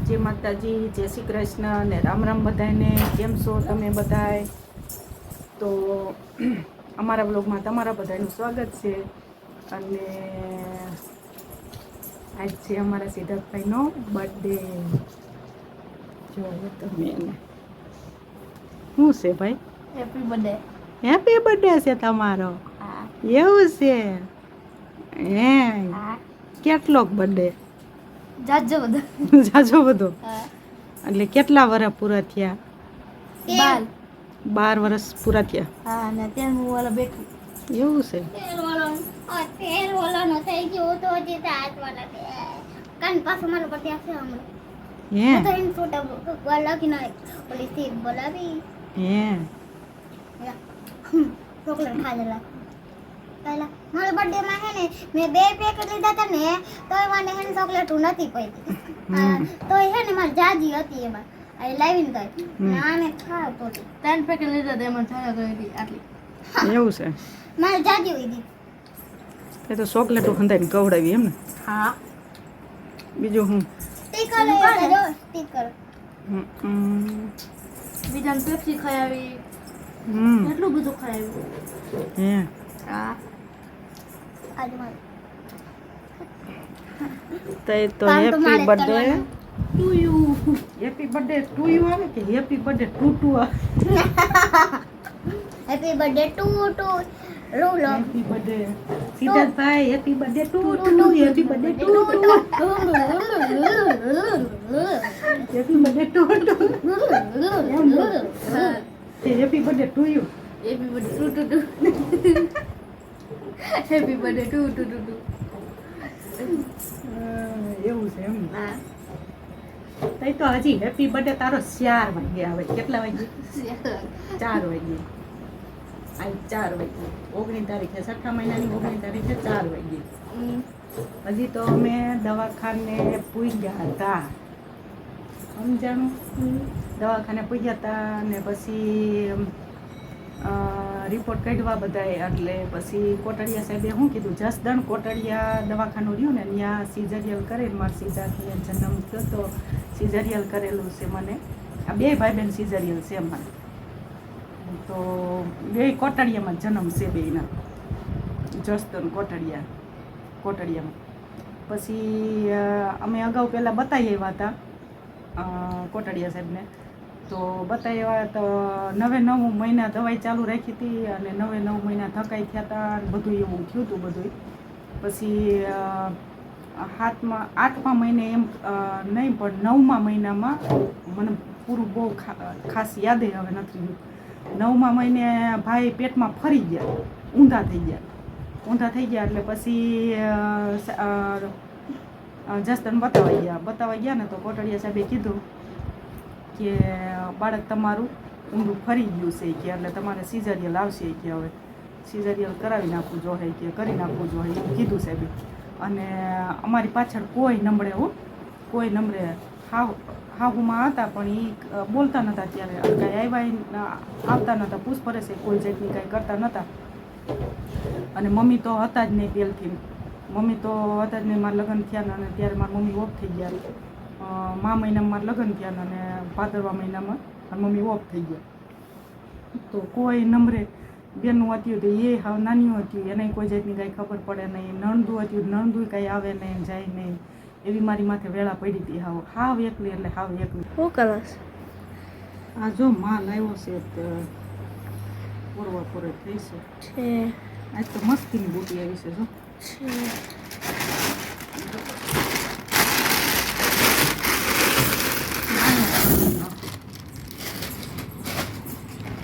જય માતાજી, જય શ્રી કૃષ્ણ ને રામ રામ બધાને. કેમ છો તમે બધાય? તો અમારા બ્લોગમાં તમારા બધાનું સ્વાગત છે. અને આજ છે અમારા સિદ્ધાર્થભાઈનો બર્થડે. જો તમે એને શું છે ભાઈ? Happy birthday. હેપી બર્થડે છે તમારો? એવું છે હે? કેટલોક બર્થડે? જાજો બધો. જાજો બધો એટલે કેટલા વર્ષ પૂરા થયા? 12 વર્ષ પૂરા થયા. હા, અને ત્યાં હું વાળા બેઠું. એવું છે? તેલ વાળાનો થઈ ગયો તો હજી સાત વાળા છે. કાન પાછું મારો બર્થડે આવશે હમણાં. હે તો એમ ફોટો લખી નાખ. ઓલી સીટ બોલાવી. હે ચોકલેટ ખાધેલા. પહેલા મારા બર્થડે માં હે ને મેં 2 પેકેટ લીધા હતા ને તોય મને હે ને ચોકલેટ નથી પડી. તો હે ને મારી જાજી હતી એમાં. આ લાવીને ગઈ. નાને ખાવ તો 3 પેકેટ લીધા હતા એમાં છાયા ગઈ હતી આટલી. એવું છે? મારી જાજી હોય દી. એ તો ચોકલેટો ખંધાઈને કવડાવી એમ ને? હા. બીજું હું? સ્ટીકર લેતા જો સ્ટીકર. બીજાને પેપ્સી ખાવી. એટલું બધું ખાયું. હે હા. આજે મારે તો happy birthday to you. Happy birthday to you આવે કે હેપી બર્થડે ટુ આવે? હેપી બર્થડે ટુ રૂલો. હેપી બર્થડે સિદ્ધાર્થભાઈ. Happy birthday to happy birthday to happy birthday to happy birthday to you. Happy birthday to happy birthday to એવું છે એમ? હા. તઈ તો હજી હેપી બર્થડે તારો 4 વાગે આવે. કેટલા વાગે? 4 વાગે. આજ 4 વાગે 19 તારીખે 6 મહિનાની 19 તારીખે 4 વાગે. હજી તો અમે દવાખાને પૂગ્યા હતા. સમજાણું? દવાખાને પૂગ્યા હતા ને પછી રિપોર્ટ કાઢવા બધાએ. એટલે પછી કોટડિયા સાહેબે શું કીધું, જસદણ કોટડિયા દવાખાનું રહ્યું ને ત્યાં સિઝરિયલ કરે. મારા સિદ્ધાર્થને જન્મ થયો તો સિઝરિયલ કરેલું છે મને. આ 2 ભાઈ બહેન સિઝરિયલ છે મારે. તો 2 કોટડિયામાં જન્મ છે બેયના. જસદણ કોટડિયામાં. પછી અમે અગાઉ પહેલાં બતાવી આવ્યા હતા કોટડિયા સાહેબને. તો બતાવ્યા તો 9 મહિના દવાઈ ચાલુ રાખી હતી અને 9 મહિના ધકાઈ થયા હતા અને બધું એવું થયું હતું બધું. પછી 8મા મહિને એમ નહીં પણ 9મા મહિનામાં મને પૂરું બહુ ખાસ યાદ હવે નથી રહ્યું. 9મા મહિને ભાઈ પેટમાં ફરી ગયા, ઊંધા થઈ ગયા. એટલે પછી જસદણ બતાવવા ગયા ને તો કોટડિયા સાહેબે કીધું કે બાળક તમારું ઊંધું ફરી ગયું છે કે એટલે તમારે સિઝરિયલ આવશે કે હવે સિઝરિયલ કરાવી નાખવું જોઈએ કે કરી નાખવું જોઈએ એવું કીધું સાહેબે. અને અમારી પાછળ કોઈ નંબરે હાહુમાં હતા પણ એ બોલતા નહોતા. ત્યારે કાંઈ આવતા નહોતા, પૂછપરછે કોઈ જાતની કાંઈ કરતા નહોતા. અને મમ્મી તો હતા જ નહીં પહેલથી. મારા લગ્ન થયા અને ત્યારે મારા મમ્મી ઓફ થઈ ગયા. મહિનામાં મારા લગ્ન થયા અને ભાદરવા મહિનામાં મારી મમ્મી ઓફ થઈ ગયા. તો કોઈ નંબરે બેનું હતું તો એ હાવ નાની હતી, એને કોઈ જાતની કાંઈ ખબર પડે નહીં. નણંદું હતું, નણંદું કાંઈ આવે નહીં, જાય નહીં. એવી મારી માથે વેળા પડી હતી. હાવ એકલી એટલે હાવ એકલી. શું કરસ? આ જો માલ આવ્યો છે તો પૂરે થઈ છે. આજ તો મસ્તીની બુટી આવી છે જો.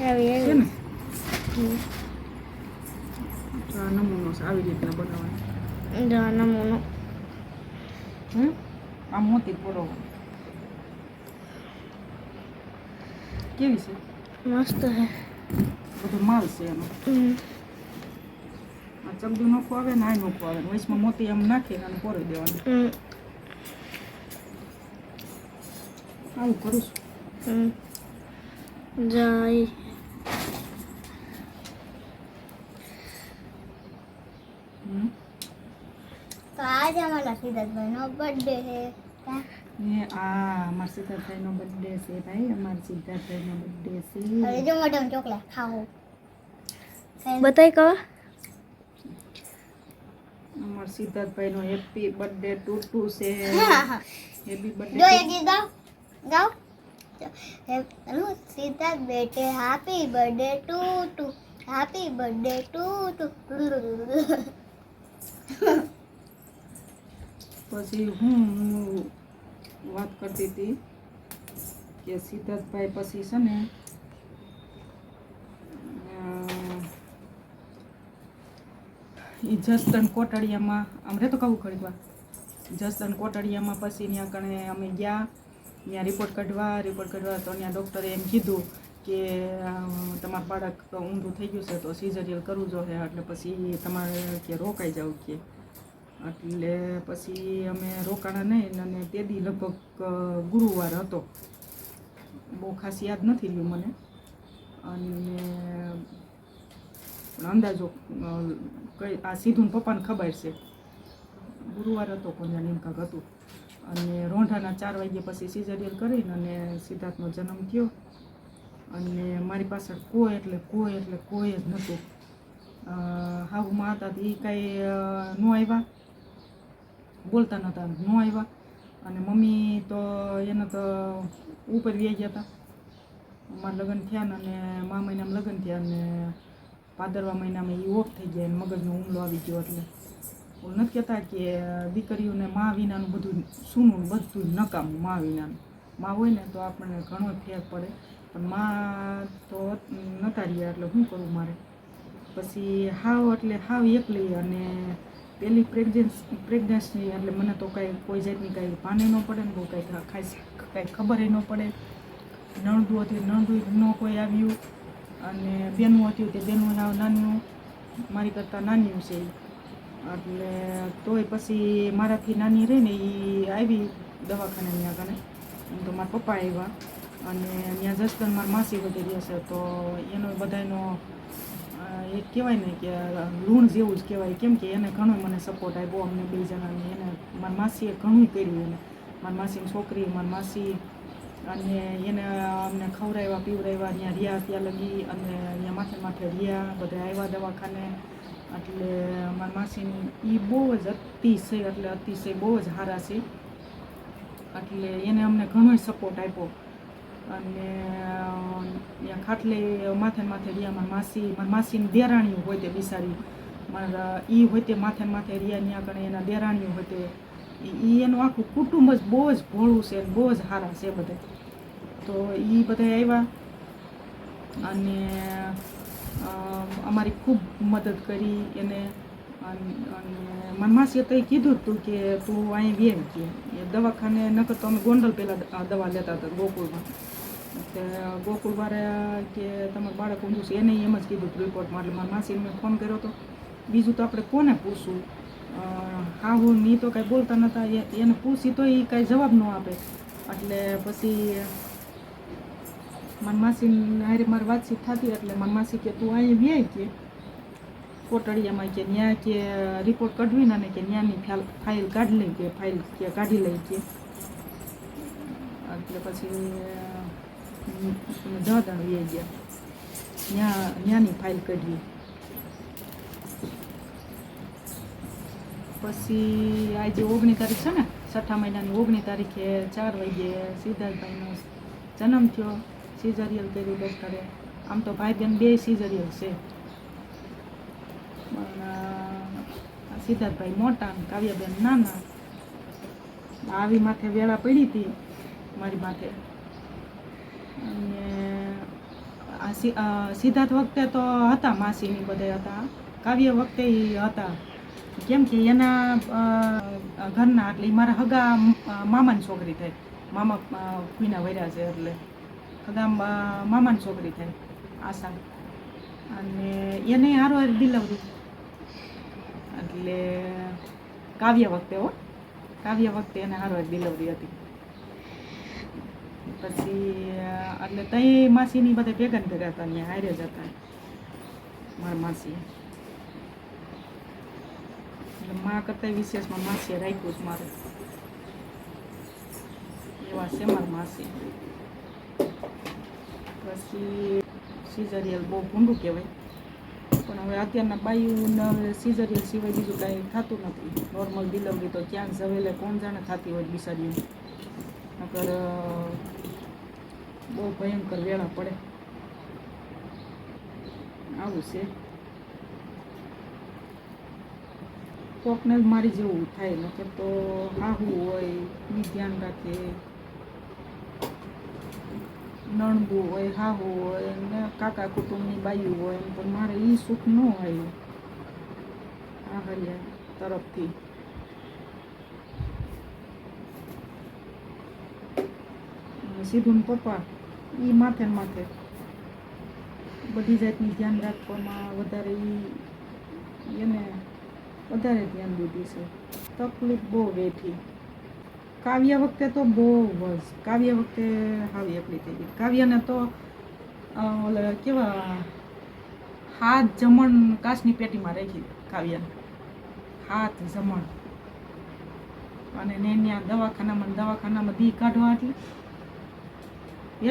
છે ને આ નમૂનો છે, આવી રીતના બનાવવાનો. નમૂનો આ મોતી પૂરો કેવી છે? મસ્ત હે. બધો માલ છે એનો. આ ચમડું નોખું આવે ને આ નોખું આવે. વચમાં મોતી આમ નાખી અને પોરી દેવાનું. આવું કરું છું. જાય તો આજે અમારા સિદ્ધાર્થભાઈનો બર્થડે છે. ને આ અમારા સિદ્ધાર્થભાઈનો બર્થડે છે ભાઈ, અમારા સિદ્ધાર્થભાઈનો બર્થડે છે. હવે જો મેડમ ચોકલેટ ખાવું બતાય કહો. અમારા સિદ્ધાર્થભાઈનો હેપી બર્થડે ટુ છે. હેપી જો બર્થડે. એક ગીત ગાઓ ગાઓ હેલો સિદ્ધાર્થ બેટે happy birthday to happy birthday to પછી હું વાત કરતી હતી કે સિદ્ધાર્થભાઈ પછી છે ને એ જસદન કોટડિયામાં આમ રહેતો કહું ખરી વાર જસદન કોટડિયામાં પછી ત્યાં કણે અમે ગયા, ત્યાં રિપોર્ટ કાઢવા તો ત્યાં ડૉક્ટરે એમ કીધું કે તમારું બાળક ઊંધું થઈ ગયું છે તો સિઝરિયલ કરવું જોઈએ, એટલે પછી તમારે કે રોકાઈ જાવ કે. એટલે પછી અમે રોકાણા નહીં અને તે દી લગભગ ગુરુવાર હતો, બહુ ખાસ યાદ નથી રહ્યું મને, અને અંદાજો કઈ આ સીધું પપ્પાને ખબર છે ગુરુવાર હતો કોણ જાણે એમ કાંક હતું. અને રોંઢાના 4 વાગ્યા પછી સિઝરિયલ કરીને અને સિદ્ધાર્થનો જન્મ થયો. અને મારી પાછળ કોઈ જ નહોતું. હાહુમાં હતા એ કાંઈ ન આવ્યા, બોલતા નહોતા, ન આવ્યા. અને મમ્મી તો એને તો ઉપર વ્યાઈ ગયા હતા. મારા લગ્ન થયા ને અને મા મહિનામાં લગ્ન થયા અને ભાદરવા મહિનામાં એ ઓફ થઈ ગયા, મગજનો હુમલો આવી ગયો. એટલે ઓલું નથી કહેતા કે દીકરીઓને મા વિનાનું બધું સૂનું, બધું નકામું મા વિનાનું. મા હોય ને તો આપણને ઘણો ફેર પડે, પણ મા તો નહોતા રહ્યા, એટલે શું કરવું મારે. પછી હાવ એકલી, અને પહેલી પ્રેગ્નન્સી એટલે મને તો કોઈ જાતની કાંઈ ભાને ન પડે ને બહુ કાંઈ ખબર ન પડે. નણંદું હતી, નણંદું ન કોઈ આવ્યું, અને બેનું હતું તે બેનું નાનું મારી કરતાં નાની છે. એટલે તોય પછી મારાથી નાની રહી ને એ આવી દવાખાને ત્યાં કને. એમ તો મારા પપ્પા આવ્યા, અને ત્યાં જસદન મારા માસી વધી રહ્યા છે, તો એનો બધાનો એક કહેવાય ને કે લૂણ જેવું જ કહેવાય, કેમ કે એને ઘણો મને સપોર્ટ આપ્યો અમને 2 જણાને. એને મારા માસીએ ઘણું કર્યું, એને મારા માસીની છોકરી, મારા માસી, અને એને અમને ખવડાવ્યા પીવડાવ્યા, ત્યાં રહ્યા ત્યાં લગી, અને ત્યાં માથે રહ્યા, બધા આવ્યા દવાખાને. એટલે મારા માસીની એ બહુ જ અતિશય બહુ જ સારા છે. એટલે એને અમને ઘણો સપોર્ટ આપ્યો. અને ત્યાં ખાટલે માથે રહ્યા મારા માસીની દેરાણીઓ હોય તે બિસારી મારા એ હોય તે માથે રહ્યા, ત્યાં કણે એના દેરાણીઓ હોય તે એ એનું આખું કુટુંબ જ બહુ જ ભોળું છે, બહુ જ સારા છે બધા. તો એ બધા આવ્યા અને અમારી ખૂબ મદદ કરી એને. અને મારા માસીએ તો કીધું હતું કે તું અહીં વેમ કે એ દવાખાને નકર તો અમે ગોંડલ પહેલાં દવા લેતા હતા ગોકુળમાં. ગોકુળવાળા કે તમારું બાળક ઊંધું છે એને એમ જ કીધું રિપોર્ટમાં. એટલે મારા માસીને મેં ફોન કર્યો હતો. બીજું તો આપણે કોને પૂછવું, હું ની તો કાંઈ બોલતા નહોતા, એને પૂછી તો એ કાંઈ જવાબ ન આપે. એટલે પછી મારા માસીને હારે મારી વાતચીત થતી, એટલે મારા માસી કે તું અહીં વ્યાય કે કોટડિયામાં કે ત્યાં કે રિપોર્ટ કઢવી ને કે ત્યાંની ફાઇલ કાઢી લઈ કે કાઢી લઈ કે. એટલે પછી જવાદાણ વ્યાઈ ગયા, ત્યાંની ફાઇલ કાઢવી. પછી આજે 19 તારીખ છે ને, 6 મહિનાની 19 તારીખે 4 વાગ્યે સિદ્ધાર્થભાઈનો જન્મ થયો. સિઝરિયલ કર્યું ડૉક્ટરે. આમ તો ભાઈ બેન 2 સિઝરિયલ છે, પણ સિદ્ધાર્થભાઈ મોટા અને કાવ્યાબેન નાના. આવી માથે વેળા પડી હતી મારી માથે. અને સિદ્ધાર્થ વખતે તો હતા માસીની બધા હતા, કાવ્ય વખતે હતા. કેમ કે એના ઘરના એટલે મારા હગા મામાની છોકરી થાય, મામા કુઈના વર્યા છે એટલે હગા મામાની છોકરી થાય આશા. અને એને હારો ડિલિવરી એટલે કાવ્ય વખતે એને હારો ડિલિવરી હતી. પછી એટલે તઈ માસીની બધા ભેગા ભેગા હતા, ત્યાં હારે જ હતા મારા માસી. એટલે મા કરતાં વિશેષમાં માસીએ રાખ્યું જ મારે. એવા સેમલ માસી. પછી સિઝરિયલ બહુ ભૂંડું કહેવાય, પણ હવે અત્યારના બાયુને હવે સિઝરિયલ સિવાય બીજું કાંઈ થતું નથી. નોર્મલ ડિલિવરી તો ક્યાં જવેલે કોણ જાણે થતી હોય બિચારીઓ, નકર બહુ ભયંકર વેળા પડે. આવું છે. કોકને જ મારી જેવું થાય, નકર તો હાહુ હોય એની ધ્યાન રાખે, નણબુ હોય, હાહુ હોય ને કાકા કુટુંબની બાયું હોય, એમ પણ મારે એ સુખ ન હોય આ હરિયા તરફથી. સીધું ને પપ્પા એ માથે ને માથે બધી જાતની ધ્યાન રાખવામાં વધારે એને વધારે ધ્યાન દીધી છે. તકલીફ બહુ વેઠી. કાવ્ય વખતે તો બહુ જ, કાવ્ય વખતે હાવી એકલી થઈ ગઈ. કાવ્યને તો ઓલા કેવા હાથ જમણ કાચની પેટીમાં રાખી કાવ્યને, હાથ જમણ. અને ને ત્યાં દવાખાનામાં દી કાઢવા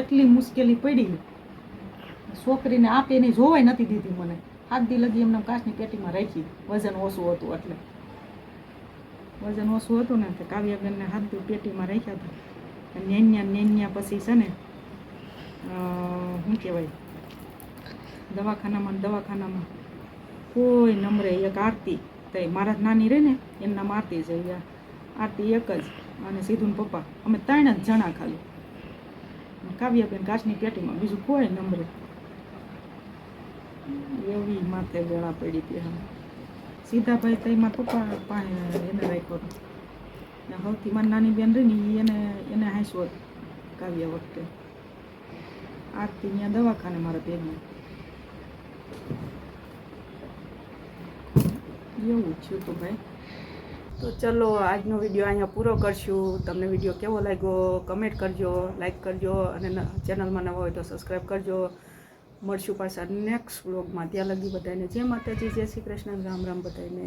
એટલી મુશ્કેલી પડી. છોકરીને આપે એની જોવાય નથી દીધી મને. 7 દી લગી એમને કાચની પેટીમાં રાખી. વજન ઓછું હતું એટલે, વજન ઓછું હતું ને તો કાવ્યાબેનને 7 દી પેટીમાં રાખ્યા હતા. નેન્યા પછી છે ને શું કહેવાય, દવાખાનામાં કોઈ નમરે. એક આરતી તો મારા નાની રહે ને એનું નામ આરતી છે. આરતી એક જ, અને સીધું પપ્પા, અમે 3 જ જણા ખાલી. કાવ્યાબેન કાચની પેટીમાં, બીજું કોઈ નંબરે. એવી માથે વેળા પડી હતી. સીધા ભાઈ તો એમાં પપ્પા પાસે એને રાખ્યો હતો. સૌથી મારી નાની બેન રહી ને એને હાંસ્યો હતો કાવ્ય વખતે. આરતી ત્યાં દવાખાને મારા ભેગી. એવું થયું હતું ભાઈ. તો ચલો આજનો વિડીયો અહીંયા પૂરો કરશું. તમને વિડીયો કેવો લાગ્યો કમેન્ટ કરજો, લાઈક કરજો, અને ચેનલમાં નવા હોય તો સબસ્ક્રાઈબ કરજો. મળશું પાછા નેક્સ્ટ વ્લોગમાં. ત્યાં લગી બધાને જય માતાજી, જય શ્રી કૃષ્ણ, રામ રામ બધાને.